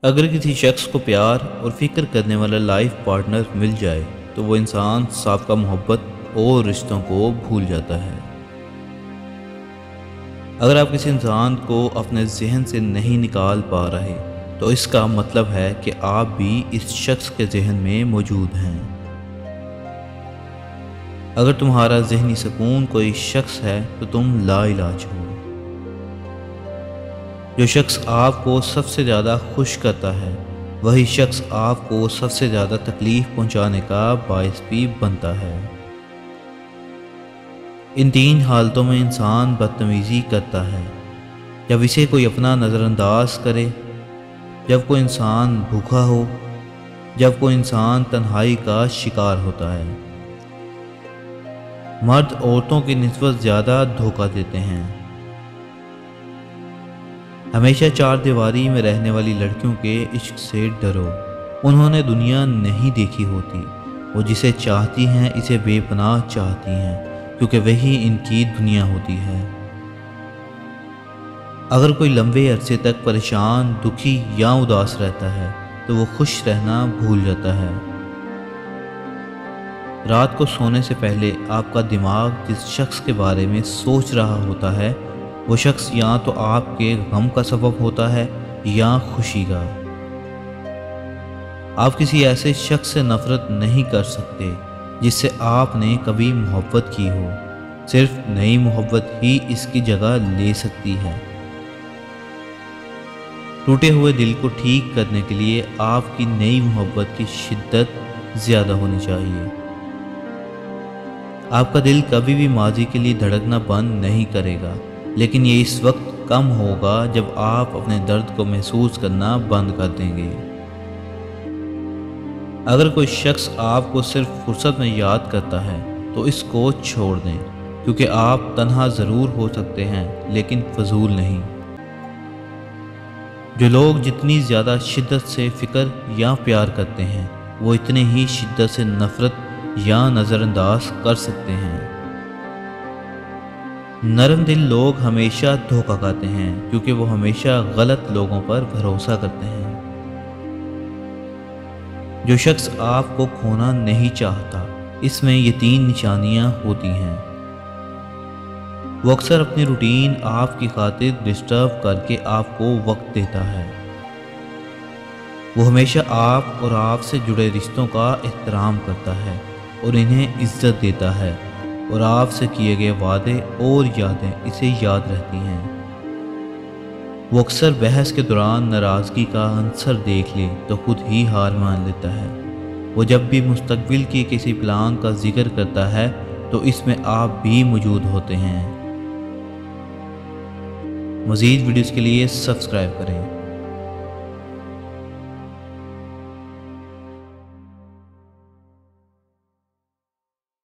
اگر کسی شخص کو پیار اور فکر کرنے والا لائف پارٹنر مل جائے تو وہ انسان سابقہ محبت اور رشتوں کو بھول جاتا ہے۔ اگر آپ کسی انسان کو اپنے ذہن سے نہیں نکال پا رہے تو اس کا مطلب ہے کہ آپ بھی اس شخص کے ذہن میں موجود ہیں۔ اگر تمہارا ذہنی سکون کوئی شخص ہے تو تم لا علاج ہو۔ جو شخص آپ کو سب سے زیادہ خوش کرتا ہے وہی شخص آپ کو سب سے زیادہ تکلیف پہنچانے کا باعث بھی بنتا ہے۔ ان تین حالتوں میں انسان بدتمیزی کرتا ہے: جب اسے کوئی اپنا نظر انداز کرے، جب کوئی انسان بھوکا ہو، جب کوئی انسان تنہائی کا شکار ہوتا ہے۔ مرد عورتوں کی نسبت زیادہ دھوکہ دیتے ہیں۔ ہمیشہ چار دیواری میں رہنے والی لڑکیوں کے عشق سے ڈرو، انہوں نے دنیا نہیں دیکھی ہوتی، وہ جسے چاہتی ہیں اسے بے پناہ چاہتی ہیں کیونکہ وہی ان کی دنیا ہوتی ہے۔ اگر کوئی لمبے عرصے تک پریشان، دکھی یا اداس رہتا ہے تو وہ خوش رہنا بھول جاتا ہے۔ رات کو سونے سے پہلے آپ کا دماغ جس شخص کے بارے میں سوچ رہا ہوتا ہے وہ شخص یا تو آپ کے غم کا سبب ہوتا ہے یا خوشی کا۔ آپ کسی ایسے شخص سے نفرت نہیں کر سکتے جس سے آپ نے کبھی محبت کی ہو، صرف نئی محبت ہی اس کی جگہ لے سکتی ہے۔ ٹوٹے ہوئے دل کو ٹھیک کرنے کے لیے آپ کی نئی محبت کی شدت زیادہ ہونی چاہیے۔ آپ کا دل کبھی بھی ماضی کے لیے دھڑکنا بند نہیں کرے گا، لیکن یہ اس وقت کم ہوگا جب آپ اپنے درد کو محسوس کرنا بند کر دیں گے۔ اگر کوئی شخص آپ کو صرف فرصت میں یاد کرتا ہے تو اس کو چھوڑ دیں، کیونکہ آپ تنہا ضرور ہو سکتے ہیں لیکن فضول نہیں۔ جو لوگ جتنی زیادہ شدت سے فکر یا پیار کرتے ہیں وہ اتنے ہی شدت سے نفرت یا نظر انداز کر سکتے ہیں۔ نرم دل لوگ ہمیشہ دھوکہ کھاتے ہیں کیونکہ وہ ہمیشہ غلط لوگوں پر بھروسہ کرتے ہیں۔ جو شخص آپ کو کھونا نہیں چاہتا اس میں یہ تین نشانیاں ہوتی ہیں: وہ اکثر اپنی روٹین آپ کی خاطر ڈسٹرب کر کے آپ کو وقت دیتا ہے۔ وہ ہمیشہ آپ اور آپ سے جڑے رشتوں کا احترام کرتا ہے اور انہیں عزت دیتا ہے، اور آپ سے کیے گئے وعدے اور یادیں اسے یاد رہتی ہیں۔ وہ اکثر بحث کے دوران ناراضگی کا عنصر دیکھ لے تو خود ہی ہار مان لیتا ہے۔ وہ جب بھی مستقبل کے کسی پلان کا ذکر کرتا ہے تو اس میں آپ بھی موجود ہوتے ہیں۔ مزید ویڈیوز کے لیے سبسکرائب کریں۔